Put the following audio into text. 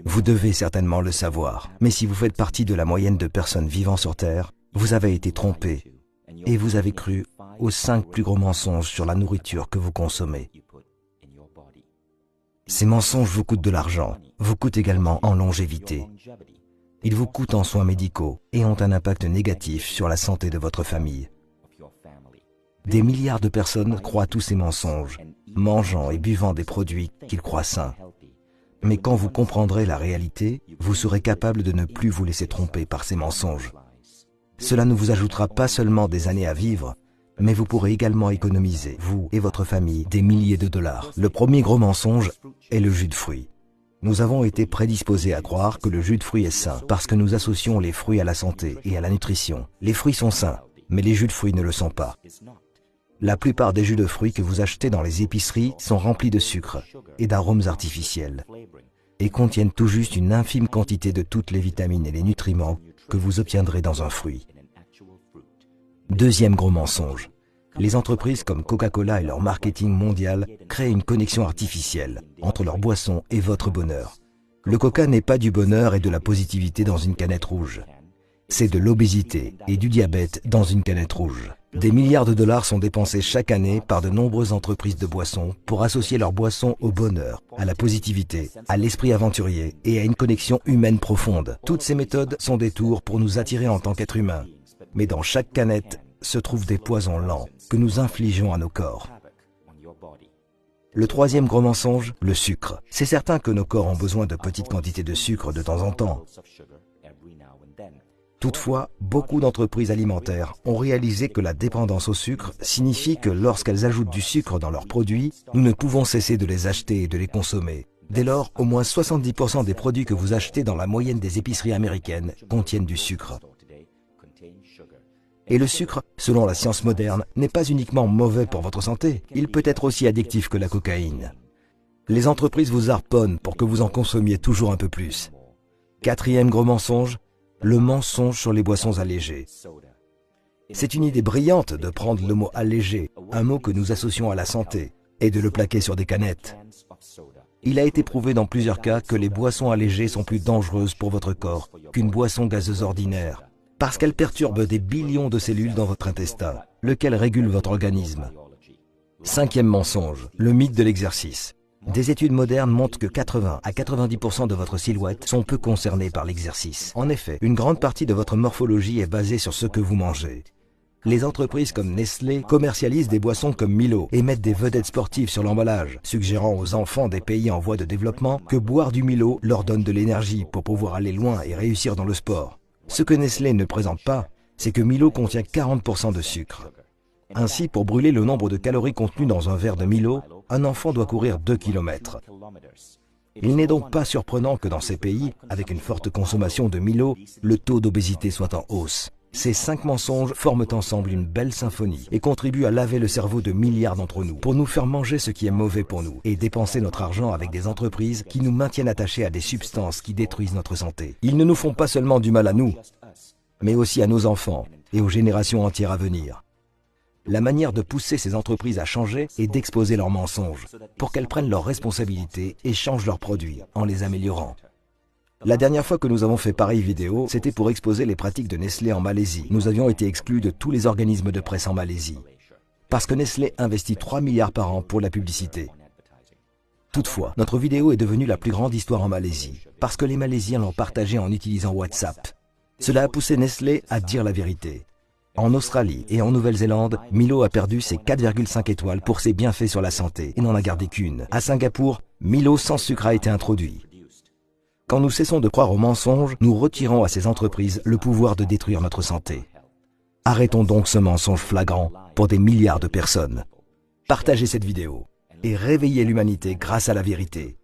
Vous devez certainement le savoir, mais si vous faites partie de la moyenne de personnes vivant sur Terre, vous avez été trompé et vous avez cru aux 5 plus gros mensonges sur la nourriture que vous consommez. Ces mensonges vous coûtent de l'argent, vous coûtent également en longévité. Ils vous coûtent en soins médicaux et ont un impact négatif sur la santé de votre famille. Des milliards de personnes croient tous ces mensonges, mangeant et buvant des produits qu'ils croient sains. Mais quand vous comprendrez la réalité, vous serez capable de ne plus vous laisser tromper par ces mensonges. Cela ne vous ajoutera pas seulement des années à vivre, mais vous pourrez également économiser, vous et votre famille, des milliers de dollars. Le premier gros mensonge est le jus de fruits. Nous avons été prédisposés à croire que le jus de fruits est sain parce que nous associons les fruits à la santé et à la nutrition. Les fruits sont sains, mais les jus de fruits ne le sont pas. La plupart des jus de fruits que vous achetez dans les épiceries sont remplis de sucre et d'arômes artificiels et contiennent tout juste une infime quantité de toutes les vitamines et les nutriments que vous obtiendrez dans un fruit. Deuxième gros mensonge. Les entreprises comme Coca-Cola et leur marketing mondial créent une connexion artificielle entre leur boisson et votre bonheur. Le Coca n'est pas du bonheur et de la positivité dans une canette rouge. C'est de l'obésité et du diabète dans une canette rouge. Des milliards de dollars sont dépensés chaque année par de nombreuses entreprises de boissons pour associer leur boisson au bonheur, à la positivité, à l'esprit aventurier et à une connexion humaine profonde. Toutes ces méthodes sont des tours pour nous attirer en tant qu'êtres humains. Mais dans chaque canette se trouvent des poisons lents que nous infligeons à nos corps. Le troisième gros mensonge, le sucre. C'est certain que nos corps ont besoin de petites quantités de sucre de temps en temps. Toutefois, beaucoup d'entreprises alimentaires ont réalisé que la dépendance au sucre signifie que lorsqu'elles ajoutent du sucre dans leurs produits, nous ne pouvons cesser de les acheter et de les consommer. Dès lors, au moins 70% des produits que vous achetez dans la moyenne des épiceries américaines contiennent du sucre. Et le sucre, selon la science moderne, n'est pas uniquement mauvais pour votre santé, il peut être aussi addictif que la cocaïne. Les entreprises vous harponnent pour que vous en consommiez toujours un peu plus. Quatrième gros mensonge, le mensonge sur les boissons allégées. C'est une idée brillante de prendre le mot allégé, un mot que nous associons à la santé, et de le plaquer sur des canettes. Il a été prouvé dans plusieurs cas que les boissons allégées sont plus dangereuses pour votre corps qu'une boisson gazeuse ordinaire, parce qu'elles perturbent des billions de cellules dans votre intestin, lequel régule votre organisme. Cinquième mensonge, le mythe de l'exercice. Des études modernes montrent que 80 à 90% de votre silhouette sont peu concernées par l'exercice. En effet, une grande partie de votre morphologie est basée sur ce que vous mangez. Les entreprises comme Nestlé commercialisent des boissons comme Milo et mettent des vedettes sportives sur l'emballage, suggérant aux enfants des pays en voie de développement que boire du Milo leur donne de l'énergie pour pouvoir aller loin et réussir dans le sport. Ce que Nestlé ne présente pas, c'est que Milo contient 40% de sucre. Ainsi, pour brûler le nombre de calories contenues dans un verre de Milo, un enfant doit courir 2 km. Il n'est donc pas surprenant que dans ces pays, avec une forte consommation de Milo, le taux d'obésité soit en hausse. Ces 5 mensonges forment ensemble une belle symphonie et contribuent à laver le cerveau de milliards d'entre nous pour nous faire manger ce qui est mauvais pour nous et dépenser notre argent avec des entreprises qui nous maintiennent attachés à des substances qui détruisent notre santé. Ils ne nous font pas seulement du mal à nous, mais aussi à nos enfants et aux générations entières à venir. La manière de pousser ces entreprises à changer est d'exposer leurs mensonges pour qu'elles prennent leurs responsabilités et changent leurs produits en les améliorant. La dernière fois que nous avons fait pareille vidéo, c'était pour exposer les pratiques de Nestlé en Malaisie. Nous avions été exclus de tous les organismes de presse en Malaisie, parce que Nestlé investit 3 milliards par an pour la publicité. Toutefois, notre vidéo est devenue la plus grande histoire en Malaisie, parce que les Malaisiens l'ont partagée en utilisant WhatsApp. Cela a poussé Nestlé à dire la vérité. En Australie et en Nouvelle-Zélande, Milo a perdu ses 4,5 étoiles pour ses bienfaits sur la santé et n'en a gardé qu'une. À Singapour, Milo sans sucre a été introduit. Quand nous cessons de croire aux mensonges, nous retirons à ces entreprises le pouvoir de détruire notre santé. Arrêtons donc ce mensonge flagrant pour des milliards de personnes. Partagez cette vidéo et réveillez l'humanité grâce à la vérité.